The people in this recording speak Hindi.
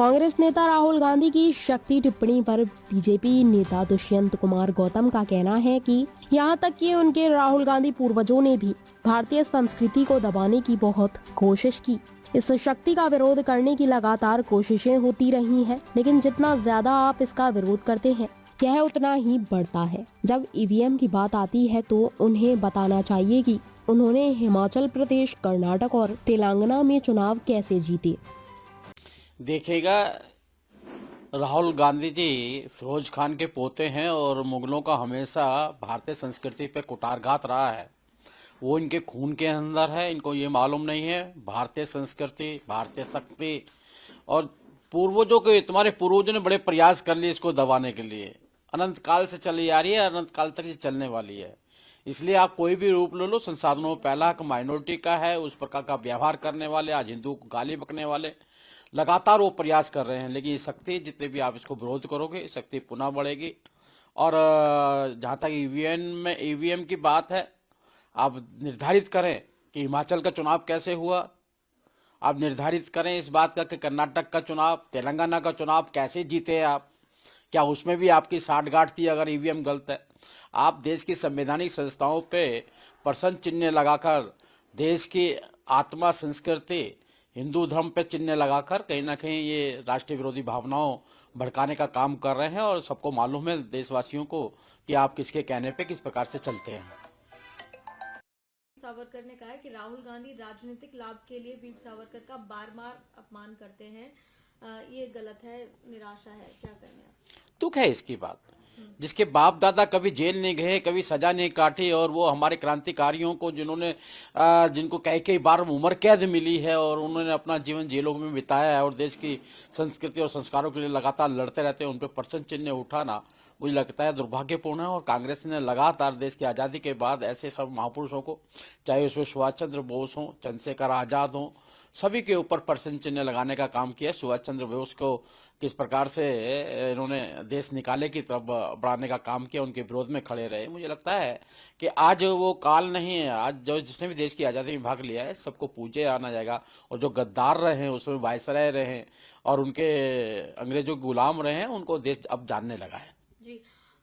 कांग्रेस नेता राहुल गांधी की शक्ति टिप्पणी पर बीजेपी नेता दुष्यंत कुमार गौतम का कहना है कि यहां तक कि उनके राहुल गांधी पूर्वजों ने भी भारतीय संस्कृति को दबाने की बहुत कोशिश की। इस शक्ति का विरोध करने की लगातार कोशिशें होती रही हैं, लेकिन जितना ज्यादा आप इसका विरोध करते हैं यह उतना ही बढ़ता है। जब ईवीएम की बात आती है तो उन्हें बताना चाहिए कि उन्होंने हिमाचल प्रदेश, कर्नाटक और तेलंगाना में चुनाव कैसे जीते। देखिएगा, राहुल गांधी जी फिरोज खान के पोते हैं और मुगलों का हमेशा भारतीय संस्कृति पे कुठारघात रहा है। वो इनके खून के अंदर है, इनको ये मालूम नहीं है भारतीय संस्कृति, भारतीय शक्ति। और पूर्वजों के, तुम्हारे पूर्वजों ने बड़े प्रयास कर लिए इसको दबाने के लिए। अनंत काल से चली आ रही है, अनंत काल तक ये चलने वाली है। इसलिए आप कोई भी रूप ले लो, संसाधनों में पहला हक माइनॉरिटी का है। उस प्रकार का व्यवहार करने वाले, आज हिंदू को गाली बकने वाले लगातार वो प्रयास कर रहे हैं। लेकिन ये शक्ति, जितने भी आप इसको विरोध करोगे, शक्ति पुनः बढ़ेगी। और जहाँ तक ईवीएम की बात है, आप निर्धारित करें कि हिमाचल का चुनाव कैसे हुआ। आप निर्धारित करें इस बात का कि कर्नाटक का चुनाव, तेलंगाना का चुनाव कैसे जीते आप। क्या उसमें भी आपकी साठगांठ थी अगर ईवीएम गलत है? आप देश की संवैधानिक संस्थाओं पे प्रश्न चिन्ह लगाकर, देश की आत्मा, संस्कृति, हिंदू धर्म पे चिन्ह लगाकर कहीं ना कहीं ये राष्ट्रीय विरोधी भावनाओं भड़काने का काम कर रहे हैं। और सबको मालूम है, देशवासियों को, कि आप किसके कहने पे किस प्रकार से चलते हैं। सावरकर ने कहा है कि राहुल गांधी राजनीतिक लाभ के लिए वीर सावरकर का बार बार अपमान करते हैं। ये गलत है, निराशा है, क्या करें आप? दुख है इसकी बात। जिसके बाप दादा कभी जेल नहीं गए, कभी सजा नहीं काटी, और वो हमारे क्रांतिकारियों को जिन्होंने जिनको कई बार उम्र कैद मिली है और उन्होंने अपना जीवन जेलों में बिताया है और देश की संस्कृति और संस्कारों के लिए लगातार लड़ते रहते हैं, उन पर प्रश्न चिन्ह उठाना मुझे लगता है दुर्भाग्यपूर्ण है। और कांग्रेस ने लगातार देश की आज़ादी के बाद ऐसे सब महापुरुषों को, चाहे उसमें सुभाष चंद्र बोस हों, चंद्रशेखर आज़ाद हों, सभी के ऊपर प्रश्न चिन्ह लगाने का काम किया। सुभाष चंद्र बोस को किस प्रकार से इन्होंने देश निकाले की तरफ बढ़ाने का काम किया, उनके विरोध में खड़े रहे। मुझे लगता है कि आज वो काल नहीं है। आज जो जिसने भी देश की आज़ादी में भाग लिया है, सबको पूजे आना जाएगा। और जो गद्दार रहे हैं, उसमें वायसराय रहे हैं और उनके अंग्रेजों के गुलाम रहे हैं, उनको देश अब जानने लगा है।